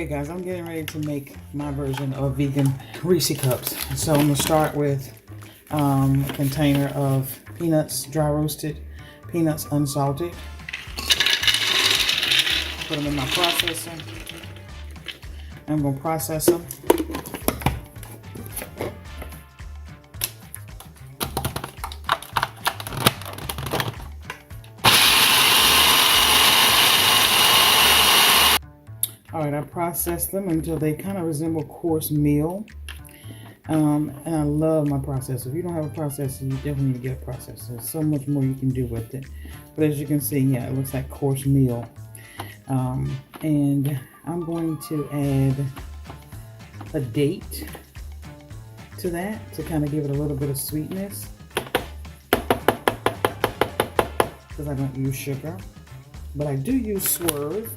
Okay guys, I'm getting ready to make my version of vegan Reese cups. So I'm gonna start with a container of peanuts, dry roasted peanuts, unsalted. Put them in my processor. I'm gonna process them. All right, I processed them until they kind of resemble coarse meal. And I love my processor. If you don't have a processor, you definitely need to get a processor. There's so much more you can do with it. But as you can see, yeah, it looks like coarse meal. And I'm going to add a date to that to kind of give it a little bit of sweetness, because I don't use sugar. But I do use Swerve,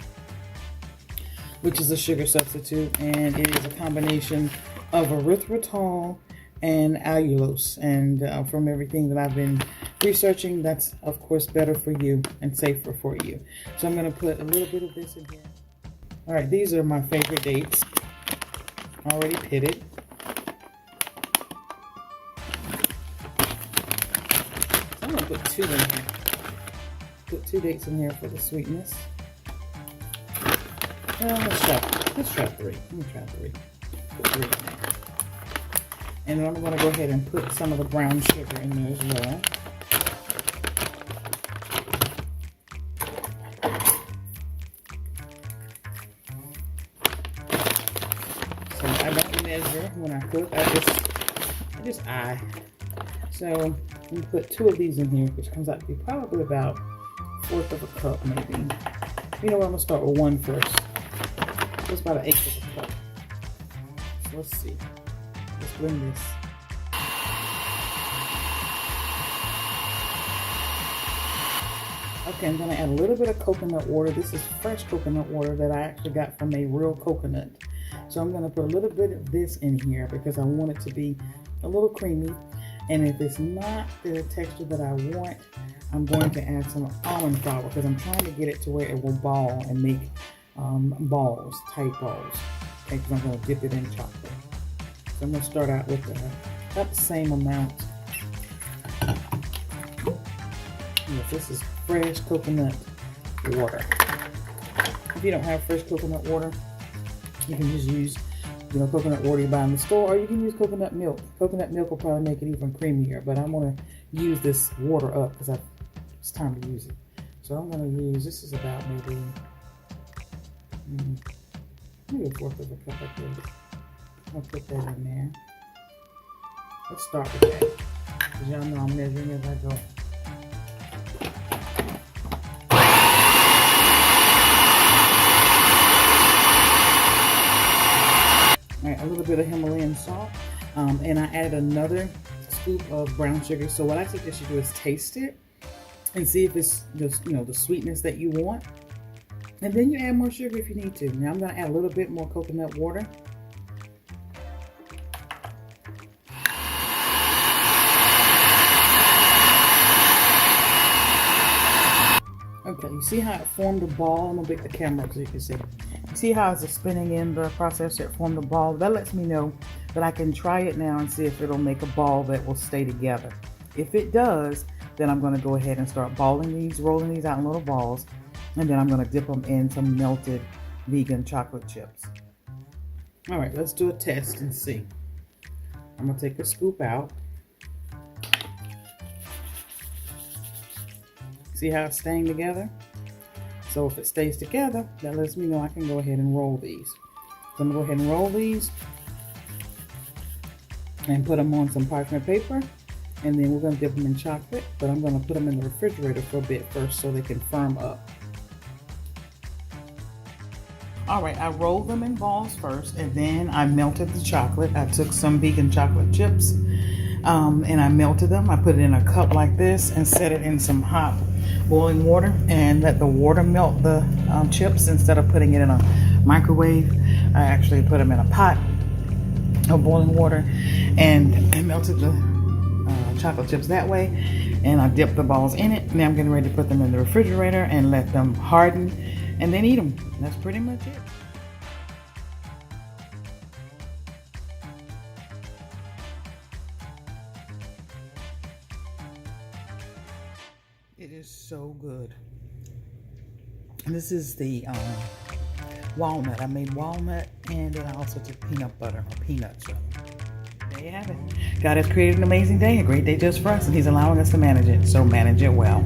which is a sugar substitute, and it is a combination of erythritol and allulose. And from everything that I've been researching, that's of course better for you and safer for you. So I'm going to put a little bit of this in here. All right, these are my favorite dates, already pitted. So I'm going to put 2 in here. Put 2 dates in here for the sweetness. Let's try 3. Let me try 3. Put 3 in there. And then I'm going to go ahead and put some of the brown sugar in there as well. So I don't measure when I cook. I just eye. So I'm going to put 2 of these in here, which comes out to be probably about 1/4 of a cup, maybe. You know what? I'm going to start with 1 first. It's about 1/8 of a cup. So let's see. Let's blend this. Okay, I'm going to add a little bit of coconut water. This is fresh coconut water that I actually got from a real coconut. So I'm going to put a little bit of this in here because I want it to be a little creamy. And if it's not the texture that I want, I'm going to add some almond flour because I'm trying to get it to where it will ball and make balls, tight balls. Okay, because I'm going to dip it in chocolate. So I'm going to start out with about the same amount. Yes, this is fresh coconut water. If you don't have fresh coconut water, you can just use, coconut water you buy in the store, or you can use coconut milk. Coconut milk will probably make it even creamier, but I'm going to use this water up because it's time to use it. So I'm going to use, this is about maybe 1/4 of a cup of this. I'll put that in there. Let's start with that, because y'all know I'm measuring as I go. All right, a little bit of Himalayan salt, and I added another scoop of brown sugar. So what I suggest you do is taste it and see if it's just, the sweetness that you want. And then you add more sugar if you need to. Now I'm going to add a little bit more coconut water. Okay, you see how it formed a ball? I'm going to pick the camera up so you can see. You see how it's spinning in the processor, it formed a ball? That lets me know that I can try it now and see if it'll make a ball that will stay together. If it does, then I'm going to go ahead and start rolling these out in little balls. And then I'm going to dip them in some melted vegan chocolate chips. All right, let's do a test and see. I'm going to take a scoop out. See how it's staying together? So if it stays together, that lets me know I can go ahead and roll these. So I'm going to go ahead and roll these and put them on some parchment paper. And then we're going to dip them in chocolate, but I'm going to put them in the refrigerator for a bit first so they can firm up. All right, I rolled them in balls first, and then I melted the chocolate. I took some vegan chocolate chips, and I melted them. I put it in a cup like this and set it in some hot boiling water and let the water melt the chips instead of putting it in a microwave. I actually put them in a pot of boiling water and melted the chocolate chips that way, and I dipped the balls in it. Now I'm getting ready to put them in the refrigerator and let them harden and then eat them. That's pretty much it. It is so good. And this is the walnut. I made walnut, and then I also took peanut butter, or peanuts. There you have it. God has created an amazing day, a great day just for us, and He's allowing us to manage it. So manage it well.